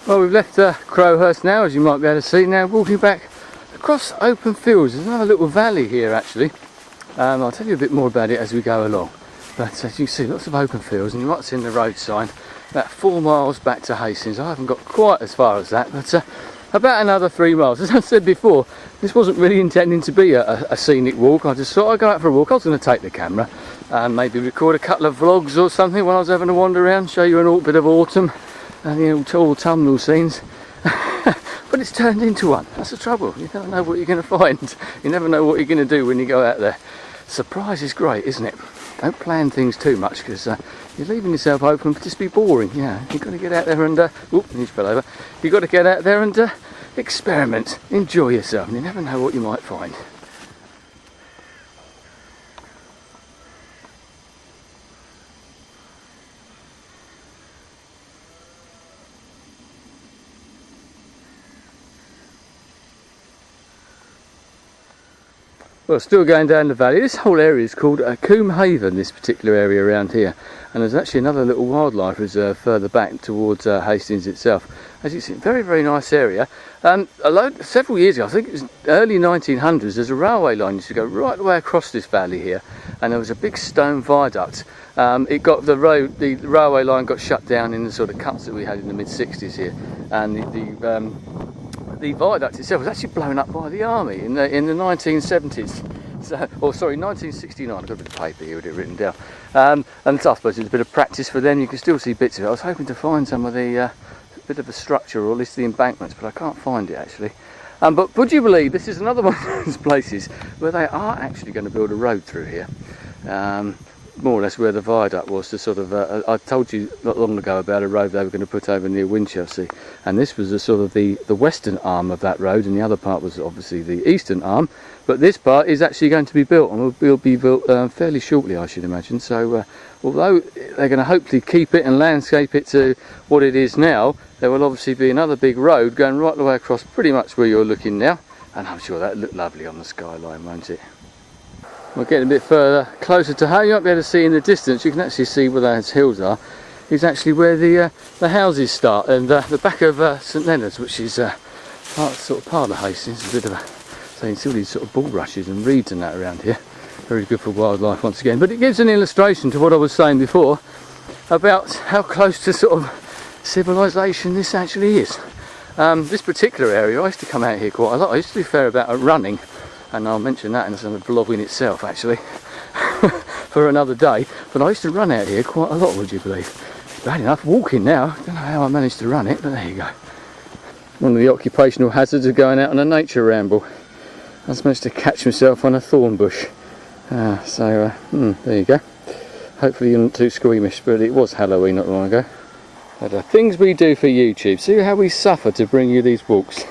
Well, we've left Crowhurst now, as you might be able to see. Now walking back across open fields. There's another little valley here actually. I'll tell you a bit more about it as we go along. But as you can see, lots of open fields, and you might have seen the road sign. About 4 miles back to Hastings. I haven't got quite as far as that, but about another 3 miles. As I said before, this wasn't really intending to be a scenic walk. I just thought I'd go out for a walk. I was going to take the camera and maybe record a couple of vlogs or something when I was having a wander around, show you a bit of autumn and the autumnal scenes. But it's turned into one. That's the trouble. You never know what you're going to find. You never know what you're going to do when you go out there. Surprise is great, isn't it? Don't plan things too much, because you're leaving yourself open to just be boring. Yeah, you've got to get out there and he fell over. You've got to get out there and experiment, enjoy yourself, and you never know what you might find. Well, still going down the valley. This whole area is called Combe Haven, this particular area around here. And there's actually another little wildlife reserve further back towards Hastings itself. As you see, very, very nice area. Several years ago, I think it was early 1900s, there's a railway line used to go right the way across this valley here. And there was a big stone viaduct. The railway line got shut down in the sort of cuts that we had in the mid-60s here. And the viaduct itself was actually blown up by the army in the 1970s. Or sorry, 1969. I've got a bit of paper here with it written down. And I suppose it's a bit of practice for them. You can still see bits of it. I was hoping to find some of the bit of the structure, or at least the embankments, but I can't find it actually. But would you believe this is another one of those places where they are actually going to build a road through here? More or less where the viaduct was, to sort of I told you not long ago about a road they were going to put over near Winchelsea, and this was the sort of the western arm of that road, and the other part was obviously the eastern arm. But this part is actually going to be built, and will be built fairly shortly, I should imagine. So although they're going to hopefully keep it and landscape it to what it is now, there will obviously be another big road going right the way across, pretty much where you're looking now, and I'm sure that'll look lovely on the skyline, won't it? We're getting a bit further, closer to home. You might be able to see in the distance, you can actually see where those hills are, is actually where the houses start, and the back of St Leonard's, which is part of Hastings. A bit of so you can see all these sort of bulrushes and reeds and that around here. Very good for wildlife once again. But it gives an illustration to what I was saying before about how close to sort of civilization this actually is. This particular area, I used to come out here quite a lot. I used to be fair about running, and I'll mention that in a sort of vlog in itself actually for another day. But I used to run out here quite a lot, would you believe? Bad enough walking now. I don't know how I managed to run it, but there you go. One of the occupational hazards of going out on a nature ramble. I just managed to catch myself on a thorn bush. There you go. Hopefully you're not too squeamish, but it was Halloween not long ago. But things we do for YouTube. See how we suffer to bring you these walks.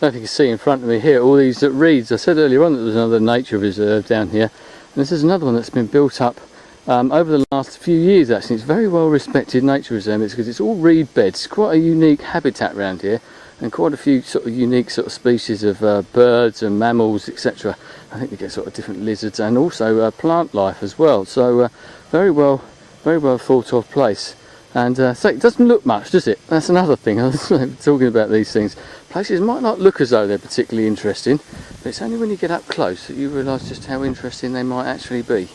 I don't know if you can see in front of me here all these reeds. I said earlier on that there was another nature reserve down here, and this is another one that's been built up over the last few years actually. It's a very well respected nature reserve because it's all reed beds, quite a unique habitat around here, and quite a few sort of unique sort of species of birds and mammals, etc. I think we get sort of different lizards and also plant life as well. So very well thought of place. And so it doesn't look much, does it? That's another thing. I was talking about these things. Places might not look as though they're particularly interesting, but it's only when you get up close that you realise just how interesting they might actually be.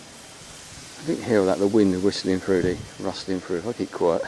I can hear all that, the wind whistling through, rustling through, if I keep quiet.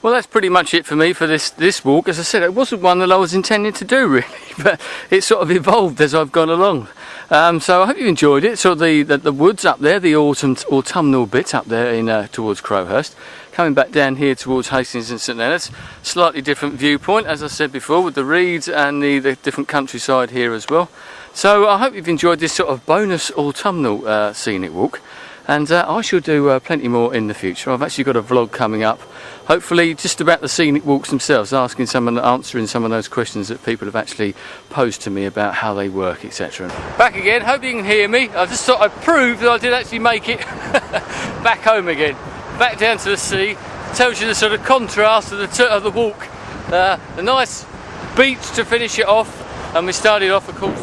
Well, that's pretty much it for me for this walk. As I said, it wasn't one that I was intending to do really, but it sort of evolved as I've gone along. So I hope you enjoyed it. So the woods up there, the autumnal bit up there in towards Crowhurst, coming back down here towards Hastings and St Leonard's. Slightly different viewpoint, as I said before, with the reeds and the different countryside here as well. So I hope you've enjoyed this sort of bonus autumnal scenic walk. And I shall do plenty more in the future. I've actually got a vlog coming up, hopefully just about the scenic walks themselves, answering some of those questions that people have actually posed to me about how they work, etc. Back again, hope you can hear me. I just thought I'd prove that I did actually make it back home again. Back down to the sea. Tells you the sort of contrast of the walk. The nice beach to finish it off. and we started off, of course,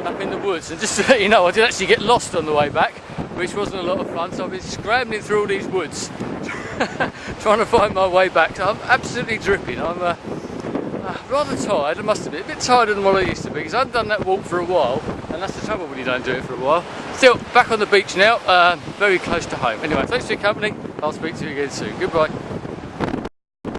up in the woods. And just to let you know, I did actually get lost on the way back, which wasn't a lot of fun. So I've been scrambling through all these woods, trying to find my way back. So I'm absolutely dripping. I'm rather tired, I must admit, a bit tired than what I used to be, because I haven't done that walk for a while, and that's the trouble when you don't do it for a while. Still, back on the beach now, very close to home. Anyway, thanks for your company. I'll speak to you again soon. Goodbye.